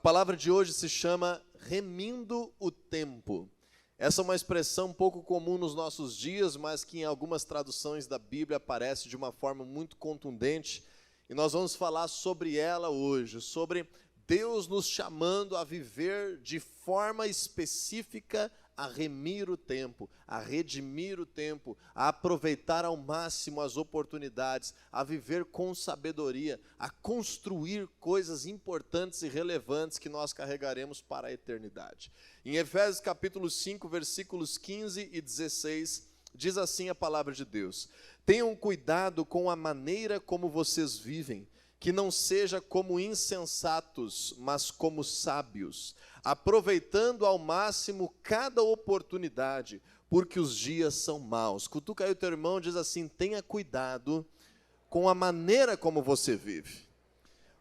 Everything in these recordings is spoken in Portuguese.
palavra de hoje se chama remindo o tempo. Essa é uma expressão pouco comum nos nossos dias, mas que em algumas traduções da Bíblia aparece de uma forma muito contundente. E nós vamos falar sobre ela hoje, sobre Deus nos chamando a viver de forma específica a remir o tempo, a redimir o tempo, a aproveitar ao máximo as oportunidades, a viver com sabedoria, a construir coisas importantes e relevantes que nós carregaremos para a eternidade. Em Efésios capítulo 5, versículos 15 e 16, diz assim a palavra de Deus: tenham cuidado com a maneira como vocês vivem, que não seja como insensatos, mas como sábios, aproveitando ao máximo cada oportunidade, porque os dias são maus. Cutuca aí o teu irmão e diz assim: tenha cuidado com a maneira como você vive.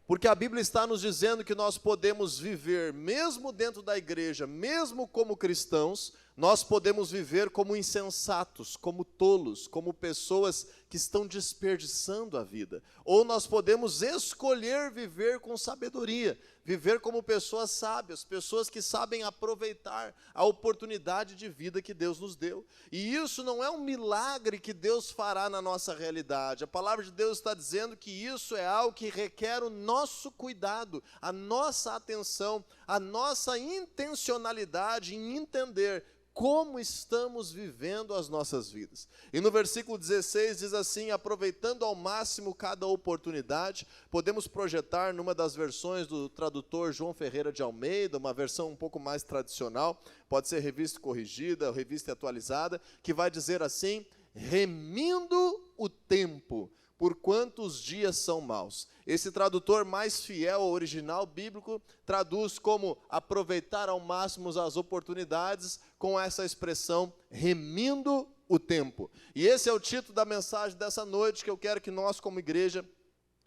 Porque a Bíblia está nos dizendo que nós podemos viver, mesmo dentro da igreja, mesmo como cristãos, nós podemos viver como insensatos, como tolos, como pessoas que estão desperdiçando a vida. Ou nós podemos escolher viver com sabedoria, viver como pessoas sábias, pessoas que sabem aproveitar a oportunidade de vida que Deus nos deu. E isso não é um milagre que Deus fará na nossa realidade. A palavra de Deus está dizendo que isso é algo que requer o nosso cuidado, a nossa atenção, a nossa intencionalidade em entender como estamos vivendo as nossas vidas. E no versículo 16 diz assim: aproveitando ao máximo cada oportunidade. Podemos projetar numa das versões do tradutor João Ferreira de Almeida, uma versão um pouco mais tradicional, pode ser revista corrigida, revista atualizada, que vai dizer assim: remindo o tempo, porquanto os dias são maus. Esse tradutor mais fiel ao original bíblico traduz como aproveitar ao máximo as oportunidades, com essa expressão, remindo o tempo. E esse é o título da mensagem dessa noite, que eu quero que nós, como igreja,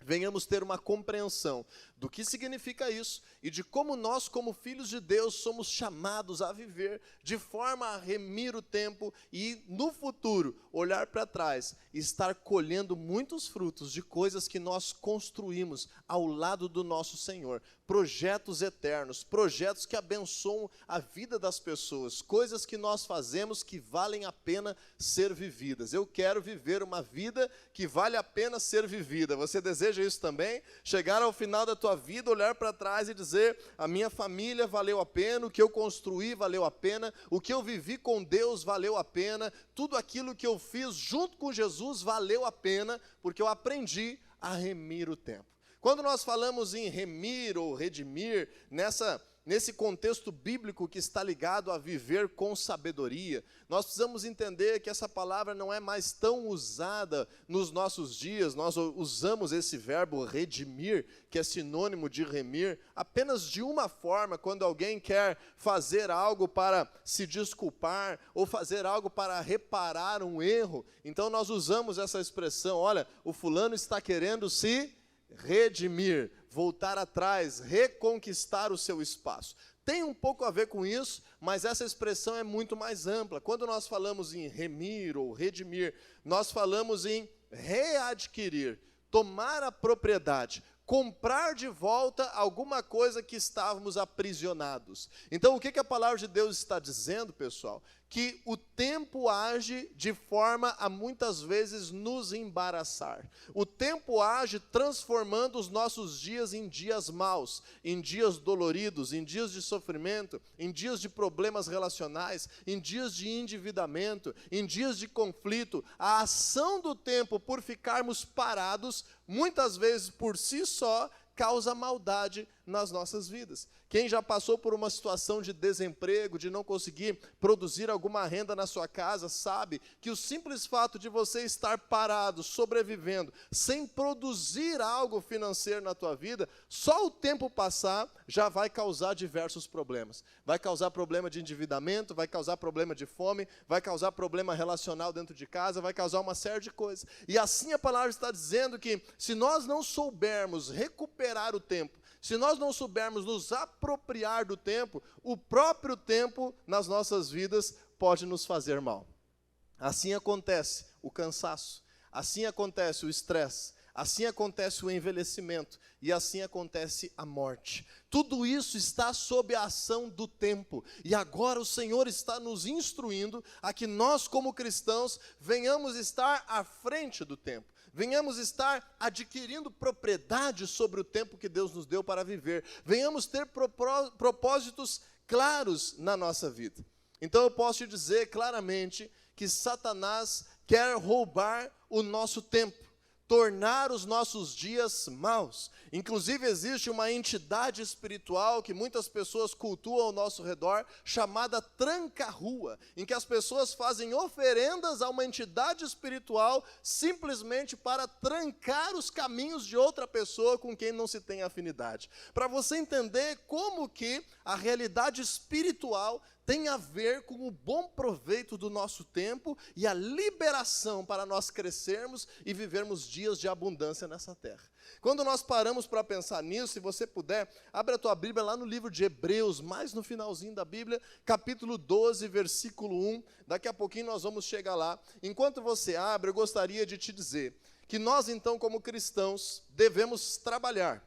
venhamos ter uma compreensão do que significa isso e de como nós, como filhos de Deus, somos chamados a viver de forma a remir o tempo e, no futuro, olhar para trás e estar colhendo muitos frutos de coisas que nós construímos ao lado do nosso Senhor. Projetos eternos, projetos que abençoam a vida das pessoas, coisas que nós fazemos que valem a pena ser vividas. Eu quero viver uma vida que vale a pena ser vivida. Você deseja isso também? Chegar ao final da tua vida, olhar para trás e dizer: a minha família valeu a pena, o que eu construí valeu a pena, o que eu vivi com Deus valeu a pena, tudo aquilo que eu fiz junto com Jesus valeu a pena, porque eu aprendi a remir o tempo. Quando nós falamos em remir ou redimir, nesse contexto bíblico que está ligado a viver com sabedoria, nós precisamos entender que essa palavra não é mais tão usada nos nossos dias. Nós usamos esse verbo redimir, que é sinônimo de remir, apenas de uma forma, quando alguém quer fazer algo para se desculpar, ou fazer algo para reparar um erro. Então nós usamos essa expressão: olha, o fulano está querendo se redimir, voltar atrás, reconquistar o seu espaço. Tem um pouco a ver com isso, mas essa expressão é muito mais ampla. Quando nós falamos em remir ou redimir, nós falamos em readquirir, tomar a propriedade, comprar de volta alguma coisa que estávamos aprisionados. Então, o que a palavra de Deus está dizendo, pessoal? Que o tempo age de forma a muitas vezes nos embaraçar. O tempo age transformando os nossos dias em dias maus, em dias doloridos, em dias de sofrimento, em dias de problemas relacionais, em dias de endividamento, em dias de conflito. A ação do tempo por ficarmos parados, muitas vezes por si só, causa maldade nas nossas vidas. Quem já passou por uma situação de desemprego, de não conseguir produzir alguma renda na sua casa, sabe que o simples fato de você estar parado, sobrevivendo, sem produzir algo financeiro na tua vida, só o tempo passar já vai causar diversos problemas. Vai causar problema de endividamento, vai causar problema de fome, vai causar problema relacional dentro de casa, vai causar uma série de coisas. E assim a palavra está dizendo que se nós não soubermos recuperar o tempo, se nós não soubermos nos apropriar do tempo, o próprio tempo nas nossas vidas pode nos fazer mal. Assim acontece o cansaço, assim acontece o estresse, assim acontece o envelhecimento e assim acontece a morte. Tudo isso está sob a ação do tempo. E agora o Senhor está nos instruindo a que nós, como cristãos, venhamos estar à frente do tempo. Venhamos estar adquirindo propriedade sobre o tempo que Deus nos deu para viver. Venhamos ter propósitos claros na nossa vida. Então eu posso te dizer claramente que Satanás quer roubar o nosso tempo, tornar os nossos dias maus. Inclusive existe uma entidade espiritual que muitas pessoas cultuam ao nosso redor, chamada tranca-rua, em que as pessoas fazem oferendas a uma entidade espiritual simplesmente para trancar os caminhos de outra pessoa com quem não se tem afinidade. Para você entender como que a realidade espiritual tem a ver com o bom proveito do nosso tempo e a liberação para nós crescermos e vivermos dias de abundância nessa terra. Quando nós paramos para pensar nisso, se você puder, abre a tua Bíblia lá no livro de Hebreus, mais no finalzinho da Bíblia, capítulo 12, versículo 1. Daqui a pouquinho nós vamos chegar lá. Enquanto você abre, eu gostaria de te dizer que nós, então, como cristãos, devemos trabalhar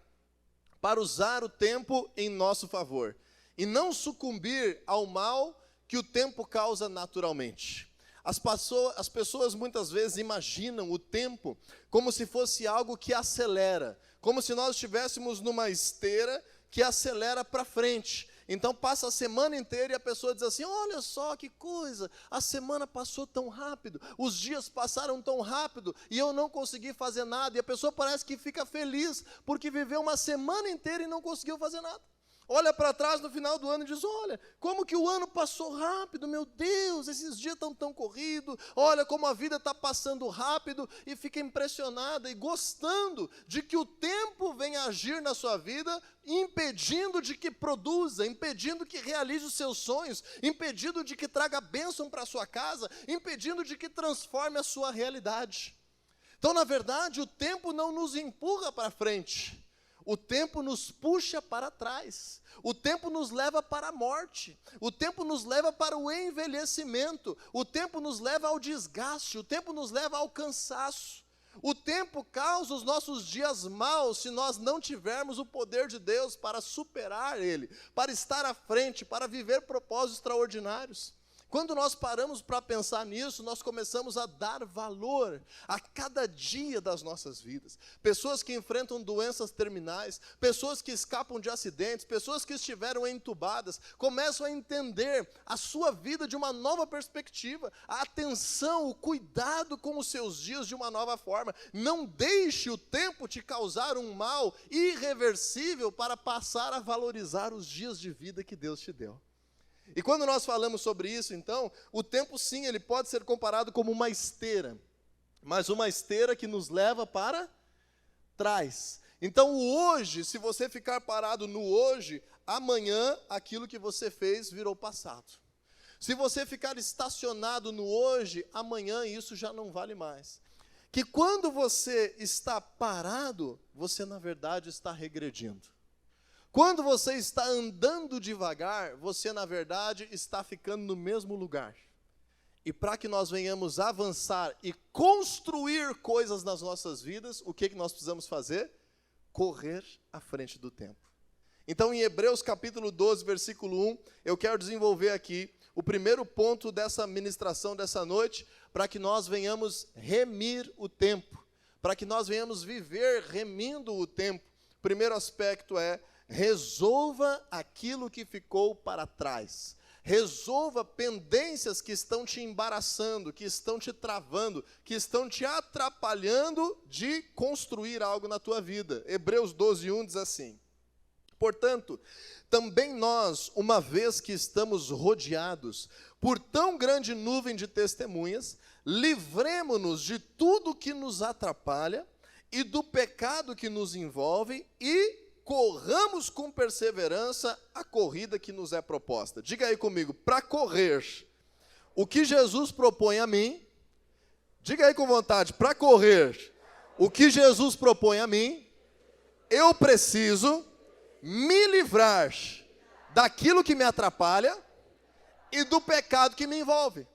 para usar o tempo em nosso favor e não sucumbir ao mal que o tempo causa naturalmente. As pessoas muitas vezes imaginam o tempo como se fosse algo que acelera, como se nós estivéssemos numa esteira que acelera para frente. Então passa a semana inteira e a pessoa diz assim: olha só que coisa, a semana passou tão rápido, os dias passaram tão rápido e eu não consegui fazer nada. E a pessoa parece que fica feliz porque viveu uma semana inteira e não conseguiu fazer nada. Olha para trás no final do ano e diz: olha, como que o ano passou rápido, meu Deus, esses dias estão tão corridos, olha como a vida está passando rápido, e fica impressionada e gostando de que o tempo venha agir na sua vida, impedindo de que produza, impedindo que realize os seus sonhos, impedindo de que traga bênção para a sua casa, impedindo de que transforme a sua realidade. Então, na verdade, o tempo não nos empurra para frente, o tempo nos puxa para trás, o tempo nos leva para a morte, o tempo nos leva para o envelhecimento, o tempo nos leva ao desgaste, o tempo nos leva ao cansaço. O tempo causa os nossos dias maus se nós não tivermos o poder de Deus para superar ele, para estar à frente, para viver propósitos extraordinários. Quando nós paramos para pensar nisso, nós começamos a dar valor a cada dia das nossas vidas. Pessoas que enfrentam doenças terminais, pessoas que escapam de acidentes, pessoas que estiveram entubadas, começam a entender a sua vida de uma nova perspectiva, a atenção, o cuidado com os seus dias de uma nova forma. Não deixe o tempo te causar um mal irreversível para passar a valorizar os dias de vida que Deus te deu. E quando nós falamos sobre isso, então, o tempo sim, ele pode ser comparado como uma esteira, mas uma esteira que nos leva para trás. Então, o hoje, se você ficar parado no hoje, amanhã aquilo que você fez virou passado. Se você ficar estacionado no hoje, amanhã isso já não vale mais. Que quando você está parado, você na verdade está regredindo. Quando você está andando devagar, você na verdade está ficando no mesmo lugar. E para que nós venhamos avançar e construir coisas nas nossas vidas, o que nós precisamos fazer? Correr à frente do tempo. Então em Hebreus capítulo 12, versículo 1, eu quero desenvolver aqui o primeiro ponto dessa ministração dessa noite, para que nós venhamos remir o tempo, para que nós venhamos viver remindo o tempo. O primeiro aspecto é: resolva aquilo que ficou para trás. Resolva pendências que estão te embaraçando, que estão te travando, que estão te atrapalhando de construir algo na tua vida. Hebreus 12, 1 diz assim: portanto, também nós, uma vez que estamos rodeados por tão grande nuvem de testemunhas, livremo-nos de tudo que nos atrapalha e do pecado que nos envolve e corramos com perseverança a corrida que nos é proposta. Diga aí comigo: para correr o que Jesus propõe a mim, diga aí com vontade, para correr o que Jesus propõe a mim, eu preciso me livrar daquilo que me atrapalha e do pecado que me envolve.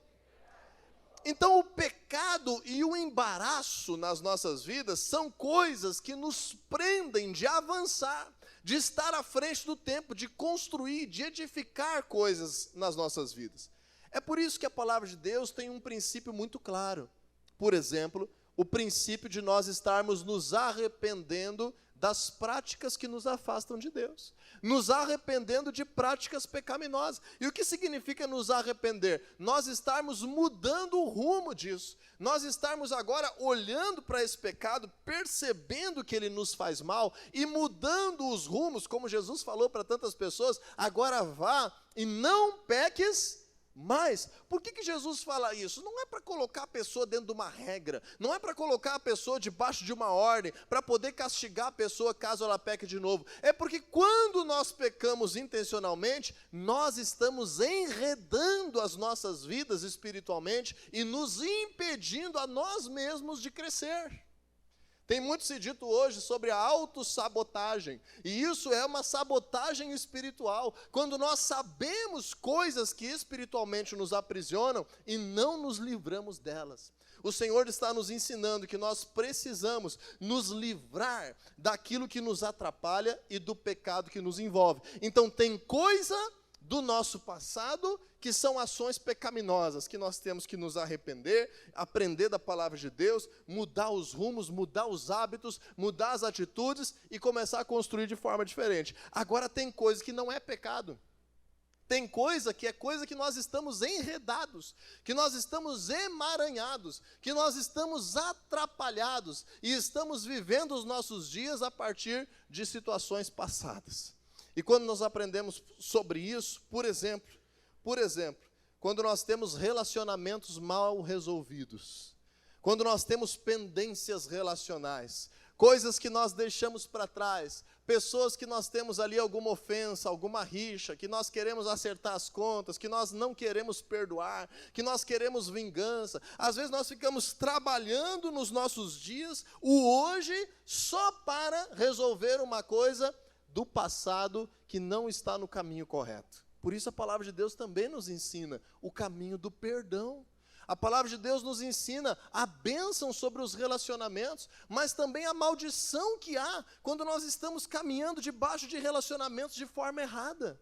Então, o pecado e o embaraço nas nossas vidas são coisas que nos prendem de avançar, de estar à frente do tempo, de construir, de edificar coisas nas nossas vidas. É por isso que a palavra de Deus tem um princípio muito claro. Por exemplo, o princípio de nós estarmos nos arrependendo das práticas que nos afastam de Deus, nos arrependendo de práticas pecaminosas. E o que significa nos arrepender? Nós estarmos mudando o rumo disso, nós estarmos agora olhando para esse pecado, percebendo que ele nos faz mal e mudando os rumos, como Jesus falou para tantas pessoas: agora vá e não peques mais. Por que Jesus fala isso? Não é para colocar a pessoa dentro de uma regra, não é para colocar a pessoa debaixo de uma ordem, para poder castigar a pessoa caso ela peque de novo. É porque quando nós pecamos intencionalmente, nós estamos enredando as nossas vidas espiritualmente e nos impedindo a nós mesmos de crescer. Tem muito se dito hoje sobre a autossabotagem, e isso é uma sabotagem espiritual, quando nós sabemos coisas que espiritualmente nos aprisionam e não nos livramos delas. O Senhor está nos ensinando que nós precisamos nos livrar daquilo que nos atrapalha e do pecado que nos envolve. Então tem coisa do nosso passado que são ações pecaminosas, que nós temos que nos arrepender, aprender da palavra de Deus, mudar os rumos, mudar os hábitos, mudar as atitudes e começar a construir de forma diferente. Agora tem coisa que não é pecado. Tem coisa que nós estamos enredados, que nós estamos emaranhados, que nós estamos atrapalhados e estamos vivendo os nossos dias a partir de situações passadas. E quando nós aprendemos sobre isso, por exemplo, quando nós temos relacionamentos mal resolvidos, quando nós temos pendências relacionais, coisas que nós deixamos para trás, pessoas que nós temos ali alguma ofensa, alguma rixa, que nós queremos acertar as contas, que nós não queremos perdoar, que nós queremos vingança. Às vezes nós ficamos trabalhando nos nossos dias, o hoje, só para resolver uma coisa do passado que não está no caminho correto. Por isso a palavra de Deus também nos ensina o caminho do perdão. A palavra de Deus nos ensina a bênção sobre os relacionamentos, mas também a maldição que há quando nós estamos caminhando debaixo de relacionamentos de forma errada.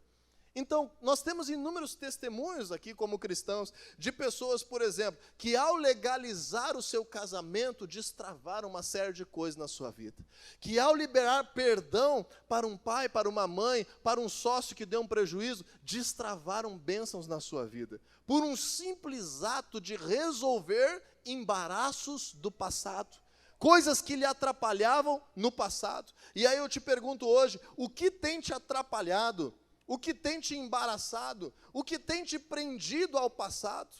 Então, nós temos inúmeros testemunhos aqui como cristãos, de pessoas, por exemplo, que ao legalizar o seu casamento, destravaram uma série de coisas na sua vida. Que ao liberar perdão para um pai, para uma mãe, para um sócio que deu um prejuízo, destravaram bênçãos na sua vida. Por um simples ato de resolver embaraços do passado. Coisas que lhe atrapalhavam no passado. E aí eu te pergunto hoje, o que tem te atrapalhado? O que tem te embaraçado, o que tem te prendido ao passado,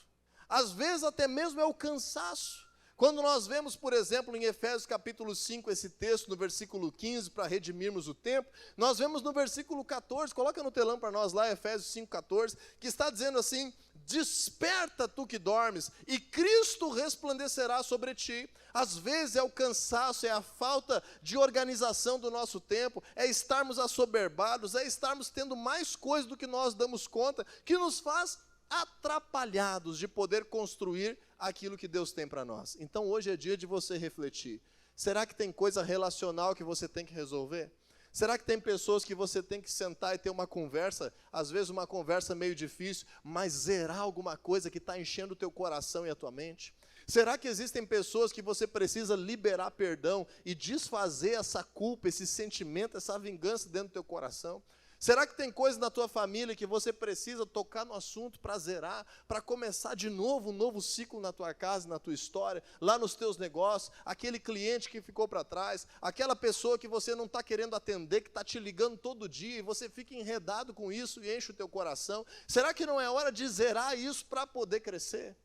às vezes até mesmo é o cansaço. Quando nós vemos, por exemplo, em Efésios capítulo 5, esse texto, no versículo 15, para redimirmos o tempo, nós vemos no versículo 14, coloca no telão para nós lá, Efésios 5, 14, que está dizendo assim: desperta tu que dormes, e Cristo resplandecerá sobre ti. Às vezes é o cansaço, é a falta de organização do nosso tempo, é estarmos assoberbados, é estarmos tendo mais coisas do que nós damos conta, que nos faz atrapalhados de poder construir aquilo que Deus tem para nós. Então hoje é dia de você refletir. Será que tem coisa relacional que você tem que resolver? Será que tem pessoas que você tem que sentar e ter uma conversa, às vezes uma conversa meio difícil, mas zerar alguma coisa que está enchendo o teu coração e a tua mente? Será que existem pessoas que você precisa liberar perdão e desfazer essa culpa, esse sentimento, essa vingança dentro do teu coração? Será que tem coisas na tua família que você precisa tocar no assunto para zerar, para começar de novo um novo ciclo na tua casa, na tua história, lá nos teus negócios, aquele cliente que ficou para trás, aquela pessoa que você não está querendo atender, que está te ligando todo dia, e você fica enredado com isso e enche o teu coração? Será que não é hora de zerar isso para poder crescer?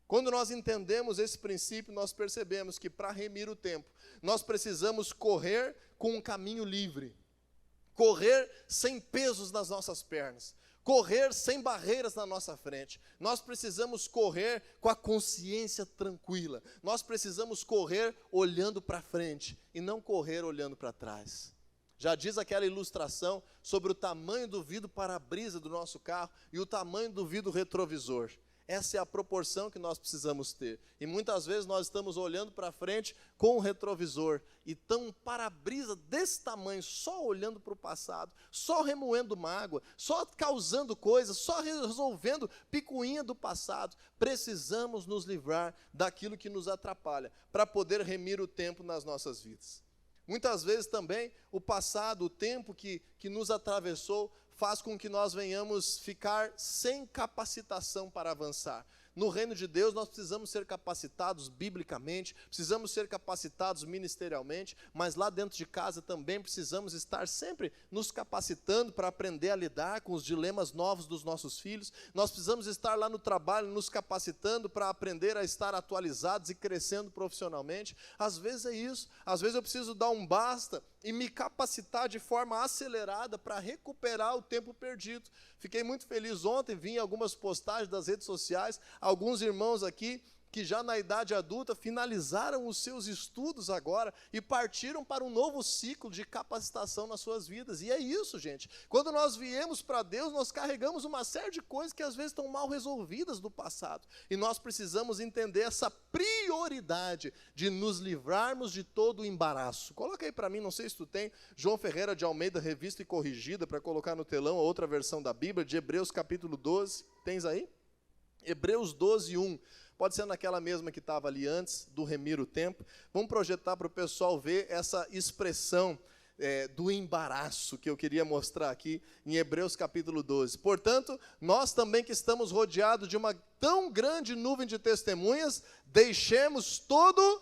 Quando nós entendemos esse princípio, nós percebemos que para remir o tempo, nós precisamos correr com um caminho livre. Correr sem pesos nas nossas pernas, correr sem barreiras na nossa frente. Nós precisamos correr com a consciência tranquila, nós precisamos correr olhando para frente e não correr olhando para trás. Já diz aquela ilustração sobre o tamanho do vidro para-brisa do nosso carro e o tamanho do vidro retrovisor. Essa é a proporção que nós precisamos ter. E muitas vezes nós estamos olhando para frente com o retrovisor e tão para-brisa desse tamanho, só olhando para o passado, só remoendo mágoa, só causando coisas, só resolvendo picuinha do passado. Precisamos nos livrar daquilo que nos atrapalha para poder remir o tempo nas nossas vidas. Muitas vezes também o passado, o tempo que nos atravessou, faz com que nós venhamos ficar sem capacitação para avançar. No reino de Deus, nós precisamos ser capacitados biblicamente, precisamos ser capacitados ministerialmente, mas lá dentro de casa também precisamos estar sempre nos capacitando para aprender a lidar com os dilemas novos dos nossos filhos. Nós precisamos estar lá no trabalho nos capacitando para aprender a estar atualizados e crescendo profissionalmente. Às vezes é isso, às vezes eu preciso dar um basta e me capacitar de forma acelerada para recuperar o tempo perdido. Fiquei muito feliz ontem, vi algumas postagens das redes sociais, alguns irmãos aqui que já na idade adulta finalizaram os seus estudos agora e partiram para um novo ciclo de capacitação nas suas vidas. E é isso, gente. Quando nós viemos para Deus, nós carregamos uma série de coisas que às vezes estão mal resolvidas do passado. E nós precisamos entender essa prioridade de nos livrarmos de todo o embaraço. Coloca aí para mim, não sei se tu tem, João Ferreira de Almeida, revista e corrigida, para colocar no telão a outra versão da Bíblia, de Hebreus capítulo 12. Tens aí? Hebreus 12, 1. Pode ser naquela mesma que estava ali antes, do remir o tempo. Vamos projetar para o pessoal ver essa expressão do embaraço que eu queria mostrar aqui em Hebreus capítulo 12. Portanto, nós também que estamos rodeados de uma tão grande nuvem de testemunhas, deixemos todo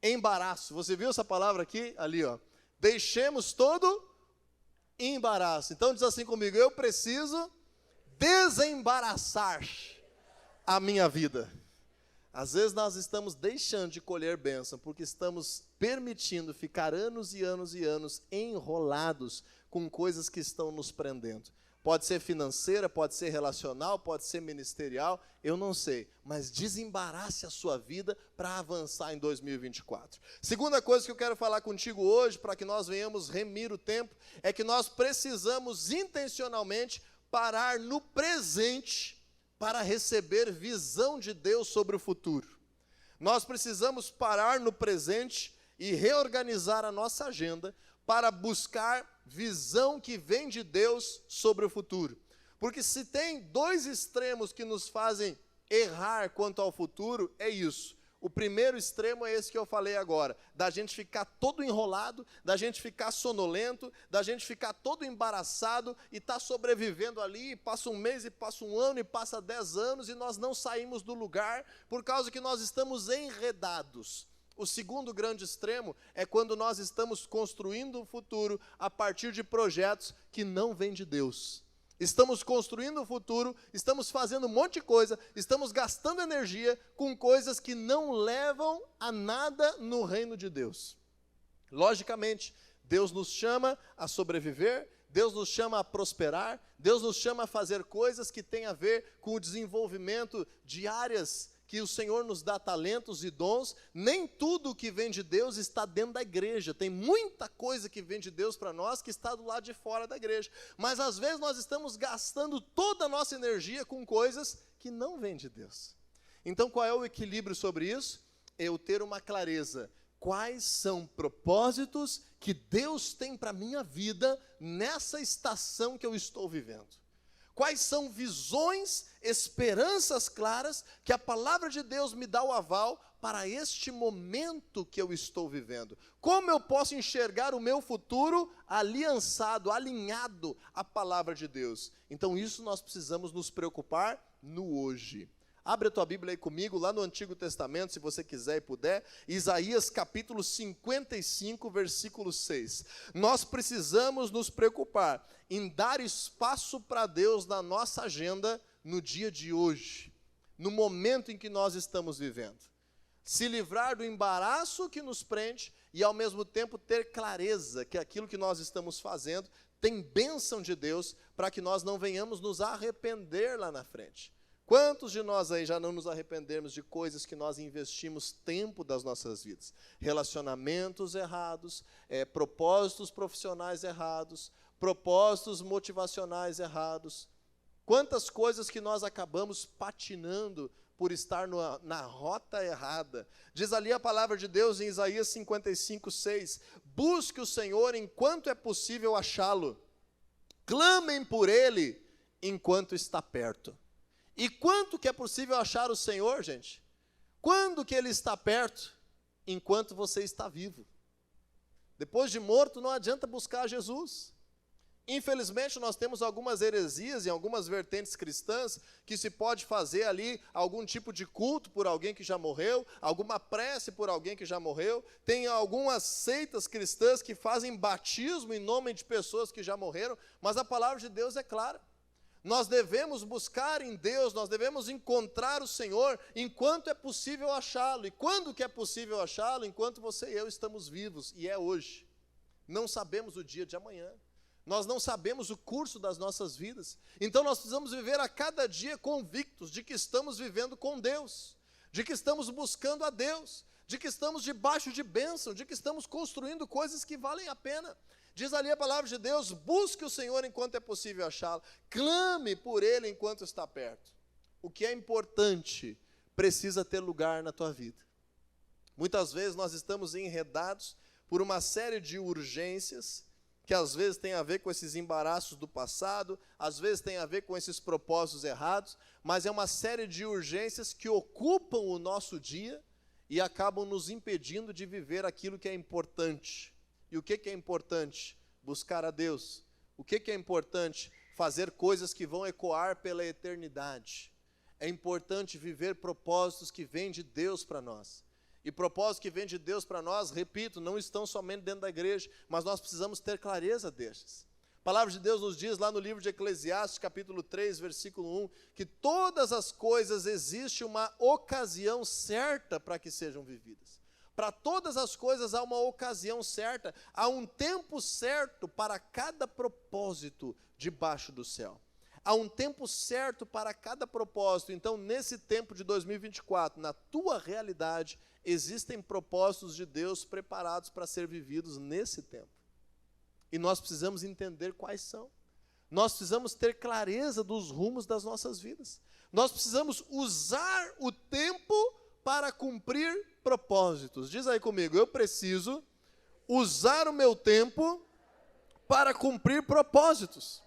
embaraço. Você viu essa palavra aqui? Ali, ó. Deixemos todo embaraço. Então diz assim comigo: eu preciso desembaraçar a minha vida. Às vezes nós estamos deixando de colher bênção, porque estamos permitindo ficar anos e anos e anos enrolados com coisas que estão nos prendendo. Pode ser financeira, pode ser relacional, pode ser ministerial, eu não sei. Mas desembarace a sua vida para avançar em 2024. Segunda coisa que eu quero falar contigo hoje, para que nós venhamos remir o tempo, é que nós precisamos intencionalmente parar no presente para receber visão de Deus sobre o futuro. Nós precisamos parar no presente e reorganizar a nossa agenda para buscar visão que vem de Deus sobre o futuro. Porque se tem dois extremos que nos fazem errar quanto ao futuro, é isso. O primeiro extremo é esse que eu falei agora, da gente ficar todo enrolado, da gente ficar sonolento, da gente ficar todo embaraçado e estar sobrevivendo ali, e passa um mês, e passa um ano, e passa 10 anos, e nós não saímos do lugar, por causa que nós estamos enredados. O segundo grande extremo é quando nós estamos construindo o futuro a partir de projetos que não vêm de Deus. Estamos construindo o futuro, estamos fazendo um monte de coisa, estamos gastando energia com coisas que não levam a nada no reino de Deus. Logicamente, Deus nos chama a sobreviver, Deus nos chama a prosperar, Deus nos chama a fazer coisas que têm a ver com o desenvolvimento de áreas que o Senhor nos dá talentos e dons. Nem tudo que vem de Deus está dentro da igreja. Tem muita coisa que vem de Deus para nós que está do lado de fora da igreja. Mas às vezes nós estamos gastando toda a nossa energia com coisas que não vêm de Deus. Então qual é o equilíbrio sobre isso? Eu ter uma clareza. Quais são propósitos que Deus tem para a minha vida nessa estação que eu estou vivendo? Quais são visões, esperanças claras que a palavra de Deus me dá o aval para este momento que eu estou vivendo? Como eu posso enxergar o meu futuro aliançado, alinhado à palavra de Deus? Então isso nós precisamos nos preocupar no hoje. Abre a tua Bíblia aí comigo, lá no Antigo Testamento, se você quiser e puder, Isaías capítulo 55, versículo 6. Nós precisamos nos preocupar em dar espaço para Deus na nossa agenda no dia de hoje, no momento em que nós estamos vivendo. Se livrar do embaraço que nos prende e ao mesmo tempo ter clareza que aquilo que nós estamos fazendo tem bênção de Deus para que nós não venhamos nos arrepender lá na frente. Quantos de nós aí já não nos arrependemos de coisas que nós investimos tempo das nossas vidas? Relacionamentos errados, propósitos profissionais errados, propósitos motivacionais errados, Quantas coisas que nós acabamos patinando por estar na rota errada. Diz ali a palavra de Deus em Isaías 55:6, busque o Senhor enquanto é possível achá-lo, clamem por Ele enquanto está perto. E quanto que é possível achar o Senhor, gente? Quando que Ele está perto? Enquanto você está vivo. Depois de morto, não adianta buscar Jesus. Infelizmente, nós temos algumas heresias em algumas vertentes cristãs que se pode fazer ali algum tipo de culto por alguém que já morreu, alguma prece por alguém que já morreu. Tem algumas seitas cristãs que fazem batismo em nome de pessoas que já morreram, mas a palavra de Deus é clara. Nós devemos buscar em Deus, nós devemos encontrar o Senhor enquanto é possível achá-lo. E quando que é possível achá-lo? Enquanto você e eu estamos vivos, e é hoje. Não sabemos o dia de amanhã. Nós não sabemos o curso das nossas vidas. Então nós precisamos viver a cada dia convictos de que estamos vivendo com Deus, de que estamos buscando a Deus, de que estamos debaixo de bênção, de que estamos construindo coisas que valem a pena. Diz ali a palavra de Deus, busque o Senhor enquanto é possível achá-lo, clame por Ele enquanto está perto. O que é importante precisa ter lugar na tua vida. Muitas vezes nós estamos enredados por uma série de urgências, que às vezes tem a ver com esses embaraços do passado, às vezes tem a ver com esses propósitos errados, mas é uma série de urgências que ocupam o nosso dia e acabam nos impedindo de viver aquilo que é importante. E o que é importante? Buscar a Deus. O que é importante? Fazer coisas que vão ecoar pela eternidade. É importante viver propósitos que vêm de Deus para nós. E propósitos que vêm de Deus para nós, repito, não estão somente dentro da igreja, mas nós precisamos ter clareza destes. A palavra de Deus nos diz lá no livro de Eclesiastes, capítulo 3, versículo 1, que todas as coisas existe uma ocasião certa para que sejam vividas. Para todas as coisas há uma ocasião certa, há um tempo certo para cada propósito debaixo do céu. Há um tempo certo para cada propósito. Então, nesse tempo de 2024, na tua realidade, existem propósitos de Deus preparados para ser vividos nesse tempo. E nós precisamos entender quais são. Nós precisamos ter clareza dos rumos das nossas vidas. Nós precisamos usar o tempo para cumprir propósitos. Diz aí comigo, eu preciso usar o meu tempo para cumprir propósitos.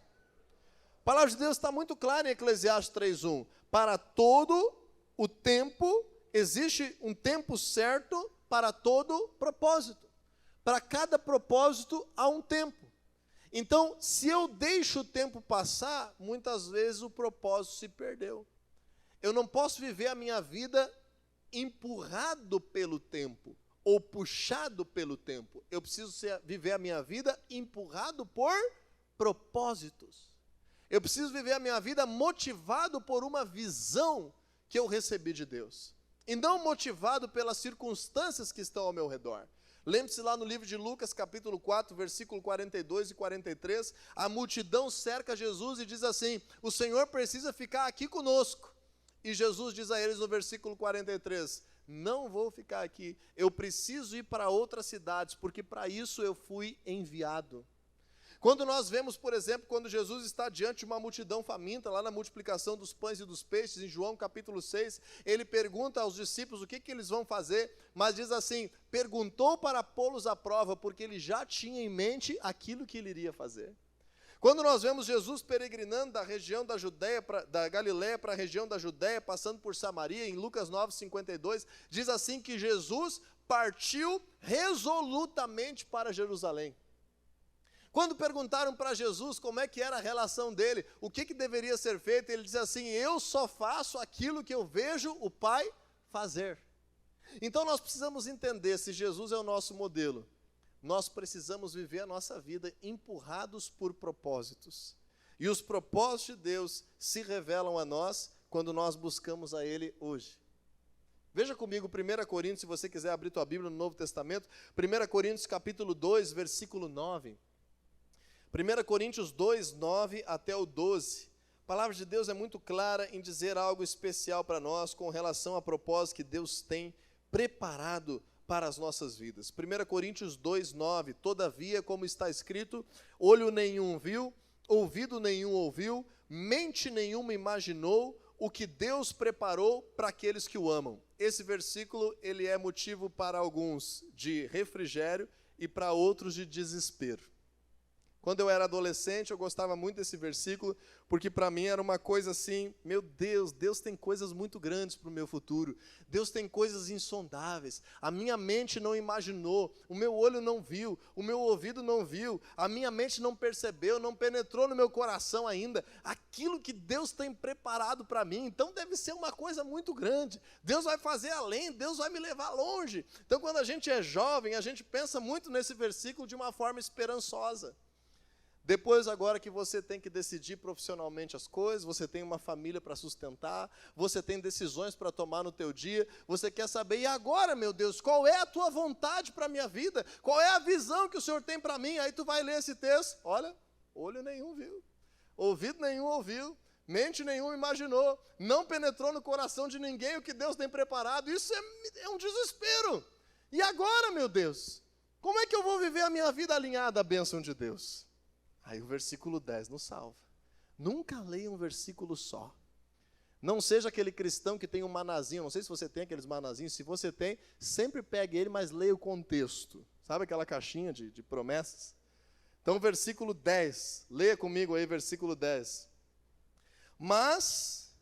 A palavra de Deus está muito clara em Eclesiastes 3:1. Para todo o tempo, existe um tempo certo para todo propósito. Para cada propósito há um tempo. Então, se eu deixo o tempo passar, muitas vezes o propósito se perdeu. Eu não posso viver a minha vida empurrado pelo tempo ou puxado pelo tempo. Eu preciso viver a minha vida empurrado por propósitos. Eu preciso viver a minha vida motivado por uma visão que eu recebi de Deus. E não motivado pelas circunstâncias que estão ao meu redor. Lembre-se lá no livro de Lucas, capítulo 4, versículo 42 e 43, a multidão cerca Jesus e diz assim, o Senhor precisa ficar aqui conosco. E Jesus diz a eles no versículo 43, não vou ficar aqui, eu preciso ir para outras cidades, porque para isso eu fui enviado. Quando nós vemos, por exemplo, quando Jesus está diante de uma multidão faminta, lá na multiplicação dos pães e dos peixes, em João capítulo 6, ele pergunta aos discípulos o que eles vão fazer, mas diz assim, perguntou para pô-los à prova, porque ele já tinha em mente aquilo que ele iria fazer. Quando nós vemos Jesus peregrinando da região da Judeia, da Galileia para a região da Judeia, passando por Samaria, em Lucas 9:52, diz assim que Jesus partiu resolutamente para Jerusalém. Quando perguntaram para Jesus como é que era a relação dele, o que deveria ser feito, ele diz assim, eu só faço aquilo que eu vejo o Pai fazer. Então nós precisamos entender, se Jesus é o nosso modelo, nós precisamos viver a nossa vida empurrados por propósitos. E os propósitos de Deus se revelam a nós quando nós buscamos a Ele hoje. Veja comigo 1 Coríntios, se você quiser abrir tua Bíblia no Novo Testamento, 1 Coríntios capítulo 2, versículo 9. 1 Coríntios 2, 9 até o 12. A palavra de Deus é muito clara em dizer algo especial para nós com relação a propósito que Deus tem preparado para as nossas vidas. 1 Coríntios 2, 9. Todavia, como está escrito, olho nenhum viu, ouvido nenhum ouviu, mente nenhuma imaginou o que Deus preparou para aqueles que o amam. Esse versículo, ele é motivo para alguns de refrigério e para outros de desespero. Quando eu era adolescente, eu gostava muito desse versículo, porque para mim era uma coisa assim, meu Deus, Deus tem coisas muito grandes para o meu futuro. Deus tem coisas insondáveis. A minha mente não imaginou, o meu olho não viu, o meu ouvido não viu, a minha mente não percebeu, não penetrou no meu coração ainda aquilo que Deus tem preparado para mim. Então deve ser uma coisa muito grande. Deus vai fazer além, Deus vai me levar longe. Então quando a gente é jovem, a gente pensa muito nesse versículo de uma forma esperançosa. Depois, agora que você tem que decidir profissionalmente as coisas, você tem uma família para sustentar, você tem decisões para tomar no teu dia, você quer saber, e agora, meu Deus, qual é a tua vontade para a minha vida? Qual é a visão que o Senhor tem para mim? Aí tu vai ler esse texto, olha, olho nenhum viu, ouvido nenhum ouviu, mente nenhuma imaginou, não penetrou no coração de ninguém o que Deus tem preparado. Isso é um desespero. E agora, meu Deus, como é que eu vou viver a minha vida alinhada à bênção de Deus? Aí o versículo 10 nos salva. Nunca leia um versículo só. Não seja aquele cristão que tem um manazinho. Não sei se você tem aqueles manazinhos. Se você tem, sempre pegue ele, mas leia o contexto. Sabe aquela caixinha de promessas? Então, versículo 10. Leia comigo aí, versículo 10. Mas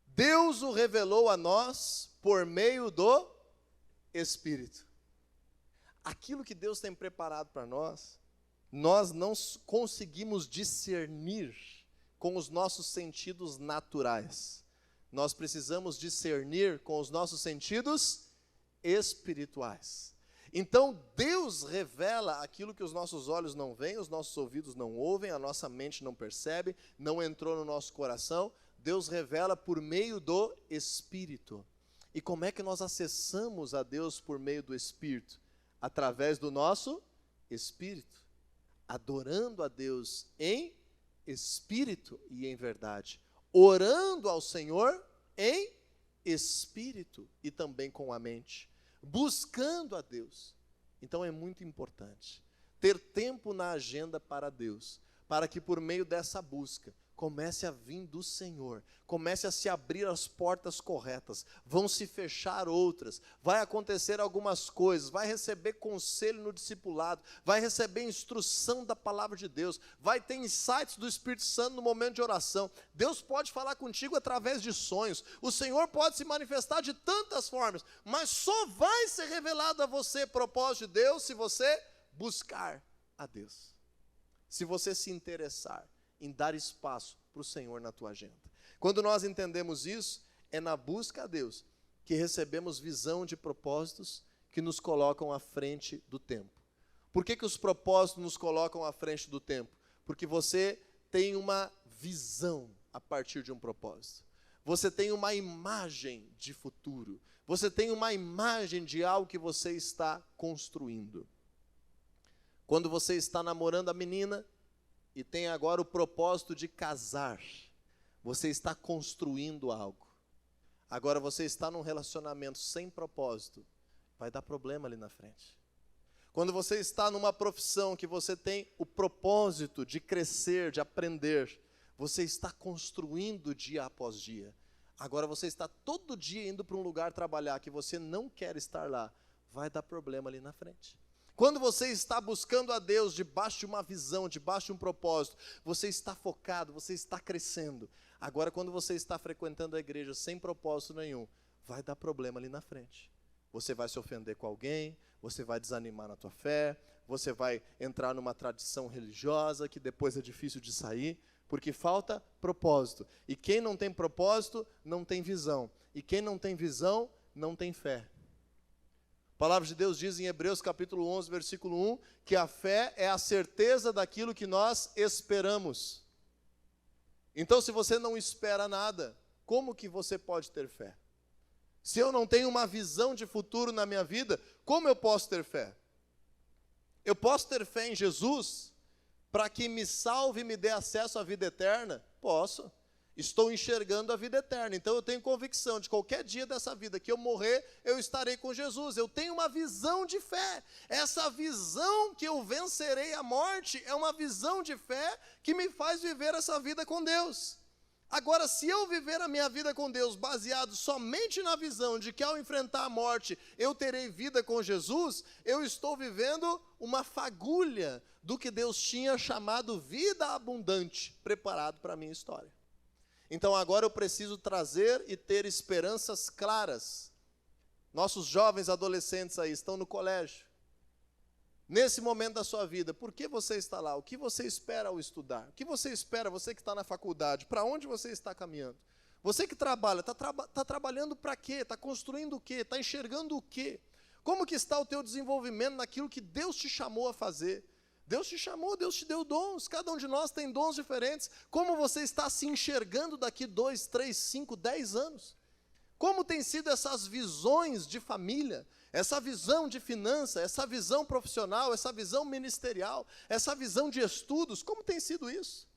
Deus o revelou a nós por meio do Espírito. Aquilo que Deus tem preparado para nós não conseguimos discernir com os nossos sentidos naturais. Nós precisamos discernir com os nossos sentidos espirituais. Então, Deus revela aquilo que os nossos olhos não veem, os nossos ouvidos não ouvem, a nossa mente não percebe, não entrou no nosso coração. Deus revela por meio do Espírito. E como é que nós acessamos a Deus por meio do Espírito? Através do nosso Espírito. Adorando a Deus em espírito e em verdade, orando ao Senhor em espírito e também com a mente, buscando a Deus. Então é muito importante ter tempo na agenda para Deus, para que por meio dessa busca comece a vir do Senhor, comece a se abrir as portas corretas, vão se fechar outras, vai acontecer algumas coisas, vai receber conselho no discipulado, vai receber instrução da palavra de Deus, vai ter insights do Espírito Santo no momento de oração. Deus pode falar contigo através de sonhos, o Senhor pode se manifestar de tantas formas, mas só vai ser revelado a você propósito de Deus se você buscar a Deus, se você se interessar em dar espaço para o Senhor na tua agenda. Quando nós entendemos isso, é na busca a Deus que recebemos visão de propósitos que nos colocam à frente do tempo. Por que os propósitos nos colocam à frente do tempo? Porque você tem uma visão a partir de um propósito. Você tem uma imagem de futuro. Você tem uma imagem de algo que você está construindo. Quando você está namorando a menina e tem agora o propósito de casar, você está construindo algo. Agora você está num relacionamento sem propósito, vai dar problema ali na frente. Quando você está numa profissão que você tem o propósito de crescer, de aprender, você está construindo dia após dia. Agora você está todo dia indo para um lugar trabalhar que você não quer estar lá, vai dar problema ali na frente. Quando você está buscando a Deus debaixo de uma visão, debaixo de um propósito, você está focado, você está crescendo. Agora, quando você está frequentando a igreja sem propósito nenhum, vai dar problema ali na frente. Você vai se ofender com alguém, você vai desanimar na tua fé, você vai entrar numa tradição religiosa que depois é difícil de sair, porque falta propósito. E quem não tem propósito, não tem visão. E quem não tem visão, não tem fé. A palavra de Deus diz em Hebreus capítulo 11, versículo 1, que a fé é a certeza daquilo que nós esperamos. Então, se você não espera nada, como que você pode ter fé? Se eu não tenho uma visão de futuro na minha vida, como eu posso ter fé? Eu posso ter fé em Jesus para que me salve e me dê acesso à vida eterna? Posso. Estou enxergando a vida eterna. Então eu tenho convicção de qualquer dia dessa vida que eu morrer, eu estarei com Jesus. Eu tenho uma visão de fé. Essa visão que eu vencerei a morte é uma visão de fé que me faz viver essa vida com Deus. Agora, se eu viver a minha vida com Deus baseado somente na visão de que ao enfrentar a morte eu terei vida com Jesus, eu estou vivendo uma fagulha do que Deus tinha chamado vida abundante, preparado para a minha história. Então agora eu preciso trazer e ter esperanças claras. Nossos jovens adolescentes aí estão no colégio. Nesse momento da sua vida, por que você está lá? O que você espera ao estudar? O que você espera, você que está na faculdade? Para onde você está caminhando? Você que trabalha, está trabalhando para quê? Está construindo o quê? Está enxergando o quê? Como que está o teu desenvolvimento naquilo que Deus te chamou a fazer? Deus te chamou, Deus te deu dons, cada um de nós tem dons diferentes. Como você está se enxergando daqui 2, 3, 5, 10 anos? Como tem sido essas visões de família, essa visão de finança, essa visão profissional, essa visão ministerial, essa visão de estudos, como tem sido isso?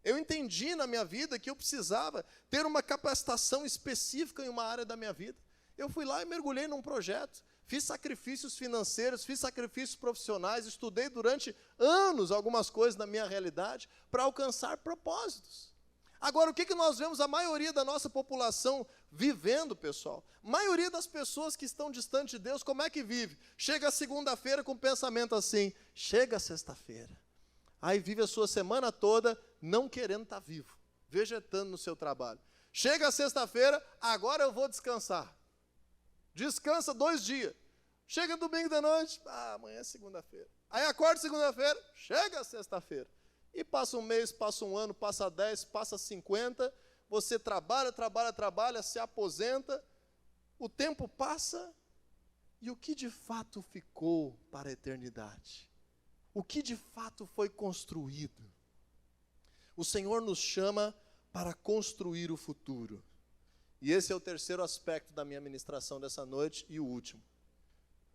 Eu entendi na minha vida que eu precisava ter uma capacitação específica em uma área da minha vida. Eu fui lá e mergulhei num projeto. Fiz sacrifícios financeiros, fiz sacrifícios profissionais, estudei durante anos algumas coisas na minha realidade para alcançar propósitos. Agora, o que nós vemos a maioria da nossa população vivendo, pessoal? A maioria das pessoas que estão distantes de Deus, como é que vive? Chega a segunda-feira com o pensamento assim, chega a sexta-feira. Aí vive a sua semana toda não querendo estar vivo, vegetando no seu trabalho. Chega a sexta-feira, agora eu vou descansar. Descansa 2 dias. Chega domingo de noite, amanhã é segunda-feira. Aí acorda segunda-feira, chega sexta-feira. E passa um mês, passa um ano, passa 10, passa 50. Você trabalha, se aposenta. O tempo passa. E o que de fato ficou para a eternidade? O que de fato foi construído? O Senhor nos chama para construir o futuro. E esse é o terceiro aspecto da minha ministração dessa noite e o último.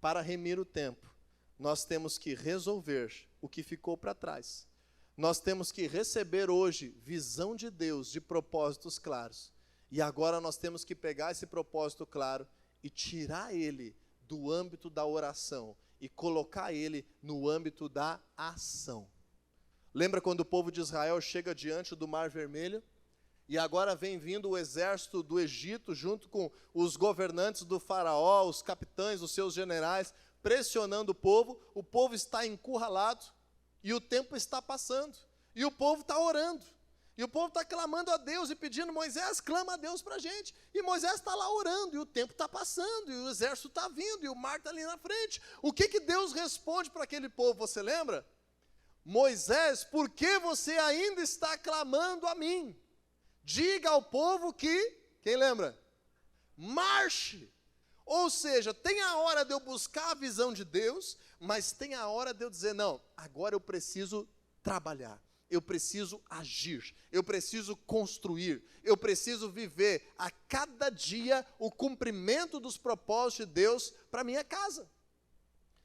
Para remir o tempo, nós temos que resolver o que ficou para trás. Nós temos que receber hoje visão de Deus, de propósitos claros. E agora nós temos que pegar esse propósito claro e tirar ele do âmbito da oração e colocar ele no âmbito da ação. Lembra quando o povo de Israel chega diante do Mar Vermelho? E agora vem vindo o exército do Egito, junto com os governantes do faraó, os capitães, os seus generais, pressionando o povo está encurralado, e o tempo está passando, e o povo está orando, e o povo está clamando a Deus e pedindo, Moisés, clama a Deus para a gente, e Moisés está lá orando, e o tempo está passando, e o exército está vindo, e o mar está ali na frente. O que Deus responde para aquele povo, você lembra? Moisés, por que você ainda está clamando a mim? Diga ao povo que, quem lembra? Marche. Ou seja, tem a hora de eu buscar a visão de Deus, mas tem a hora de eu dizer, não, agora eu preciso trabalhar, eu preciso agir, eu preciso construir, eu preciso viver a cada dia o cumprimento dos propósitos de Deus para a minha casa.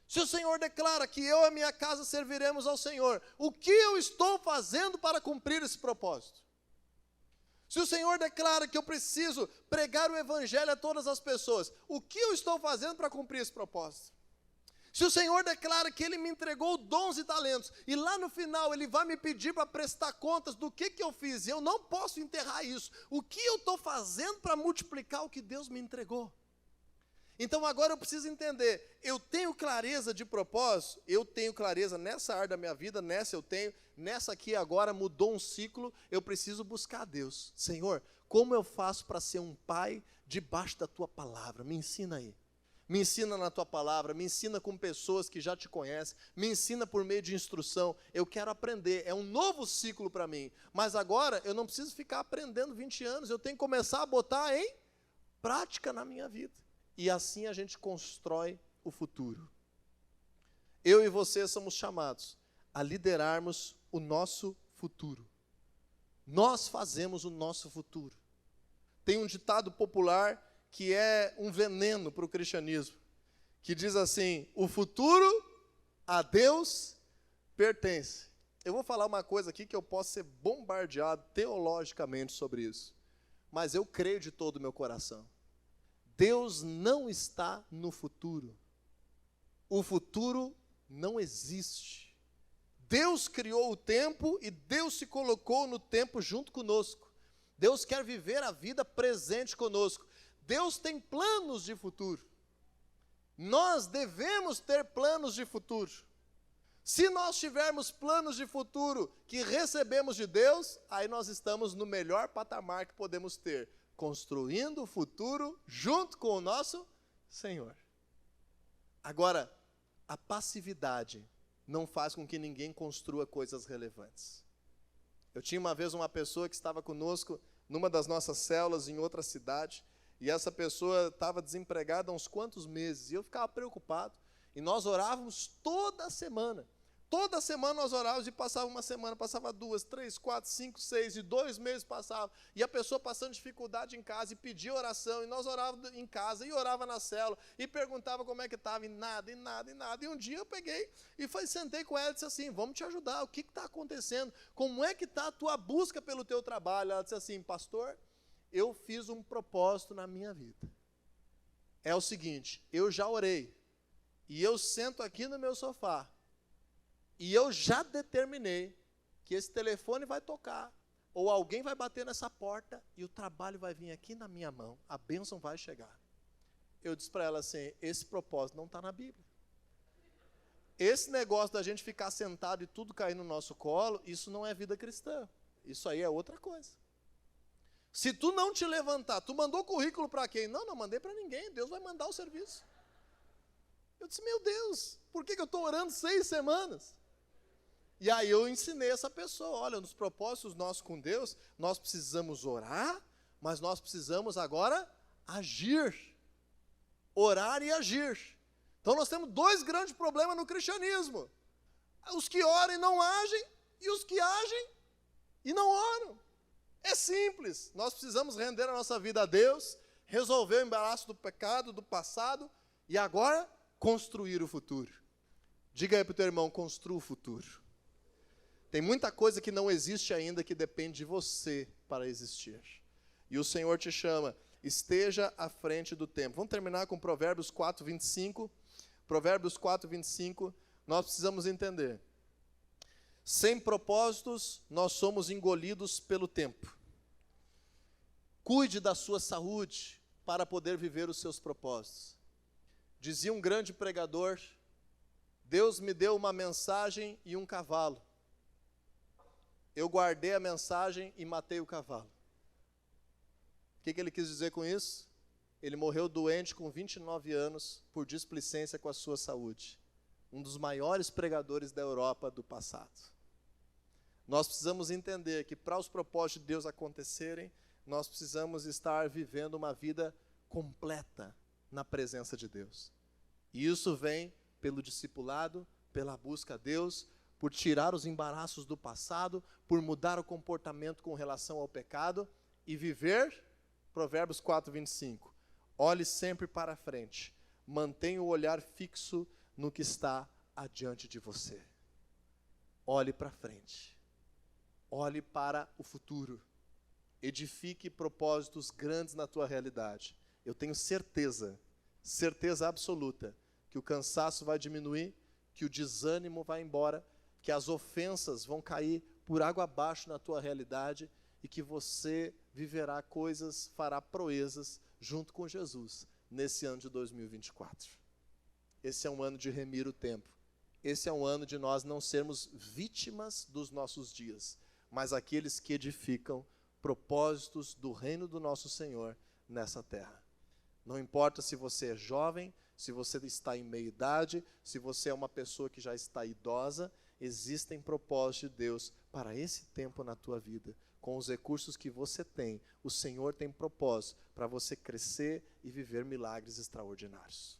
Se o Senhor declara que eu e a minha casa serviremos ao Senhor, o que eu estou fazendo para cumprir esse propósito? Se o Senhor declara que eu preciso pregar o Evangelho a todas as pessoas, o que eu estou fazendo para cumprir esse propósito? Se o Senhor declara que Ele me entregou dons e talentos, e lá no final Ele vai me pedir para prestar contas do que eu fiz, e eu não posso enterrar isso, o que eu estou fazendo para multiplicar o que Deus me entregou? Então agora eu preciso entender, eu tenho clareza de propósito, eu tenho clareza nessa área da minha vida, nessa eu tenho, nessa aqui agora mudou um ciclo, eu preciso buscar a Deus. Senhor, como eu faço para ser um pai debaixo da Tua palavra? Me ensina aí. Me ensina na Tua palavra, me ensina com pessoas que já Te conhecem, me ensina por meio de instrução. Eu quero aprender, é um novo ciclo para mim. Mas agora eu não preciso ficar aprendendo 20 anos, eu tenho que começar a botar em prática na minha vida. E assim a gente constrói o futuro. Eu e você somos chamados a liderarmos o nosso futuro. Nós fazemos o nosso futuro. Tem um ditado popular que é um veneno para o cristianismo, que diz assim, o futuro a Deus pertence. Eu vou falar uma coisa aqui que eu posso ser bombardeado teologicamente sobre isso, mas eu creio de todo o meu coração. Deus não está no futuro. O futuro não existe. Deus criou o tempo e Deus se colocou no tempo junto conosco. Deus quer viver a vida presente conosco. Deus tem planos de futuro. Nós devemos ter planos de futuro. Se nós tivermos planos de futuro que recebemos de Deus, aí nós estamos no melhor patamar que podemos ter, construindo o futuro junto com o nosso Senhor. Agora, a passividade não faz com que ninguém construa coisas relevantes. Eu tinha uma vez uma pessoa que estava conosco numa das nossas células em outra cidade, e essa pessoa estava desempregada há uns quantos meses, e eu ficava preocupado, e nós orávamos toda semana. Toda semana nós orávamos e passava uma semana, passava 2, 3, 4, 5, 6 e 2 meses passavam. E a pessoa passando dificuldade em casa e pedia oração, e nós orávamos em casa e orava na célula e perguntava como é que estava, e nada, e nada, e nada. E um dia eu peguei e sentei com ela e disse assim, vamos te ajudar, o que está acontecendo? Como é que está a tua busca pelo teu trabalho? Ela disse assim, pastor, eu fiz um propósito na minha vida. É o seguinte, eu já orei, e eu sento aqui no meu sofá, e eu já determinei que esse telefone vai tocar, ou alguém vai bater nessa porta, e o trabalho vai vir aqui na minha mão, a bênção vai chegar. Eu disse para ela assim, esse propósito não está na Bíblia. Esse negócio da gente ficar sentado e tudo cair no nosso colo, isso não é vida cristã. Isso aí é outra coisa. Se tu não te levantar, tu mandou currículo para quem? Não mandei para ninguém, Deus vai mandar o serviço. Eu disse, meu Deus, por que eu estou orando 6 semanas? E aí eu ensinei essa pessoa, olha, nos propósitos nossos com Deus, nós precisamos orar, mas nós precisamos agora agir. Orar e agir. Então nós temos 2 grandes problemas no cristianismo. Os que oram e não agem, e os que agem e não oram. É simples, nós precisamos render a nossa vida a Deus, resolver o embaraço do pecado, do passado, e agora construir o futuro. Diga aí para o teu irmão, construa o futuro. Tem muita coisa que não existe ainda que depende de você para existir. E o Senhor te chama, esteja à frente do tempo. Vamos terminar com Provérbios 4, 25. Provérbios 4, 25, nós precisamos entender. Sem propósitos, nós somos engolidos pelo tempo. Cuide da sua saúde para poder viver os seus propósitos. Dizia um grande pregador, Deus me deu uma mensagem e um cavalo. Eu guardei a mensagem e matei o cavalo. O que ele quis dizer com isso? Ele morreu doente com 29 anos por displicência com a sua saúde. Um dos maiores pregadores da Europa do passado. Nós precisamos entender que para os propósitos de Deus acontecerem, nós precisamos estar vivendo uma vida completa na presença de Deus. E isso vem pelo discipulado, pela busca a Deus, por tirar os embaraços do passado, por mudar o comportamento com relação ao pecado e viver, Provérbios 4, 25. Olhe sempre para frente, mantenha o olhar fixo no que está adiante de você. Olhe para frente, olhe para o futuro, edifique propósitos grandes na tua realidade. Eu tenho certeza absoluta, que o cansaço vai diminuir, que o desânimo vai embora, que as ofensas vão cair por água abaixo na tua realidade e que você viverá coisas, fará proezas junto com Jesus nesse ano de 2024. Esse é um ano de remir o tempo. Esse é um ano de nós não sermos vítimas dos nossos dias, mas aqueles que edificam propósitos do reino do nosso Senhor nessa terra. Não importa se você é jovem, se você está em meia-idade, se você é uma pessoa que já está idosa, existem propósitos de Deus para esse tempo na tua vida. Com os recursos que você tem, o Senhor tem propósito para você crescer e viver milagres extraordinários.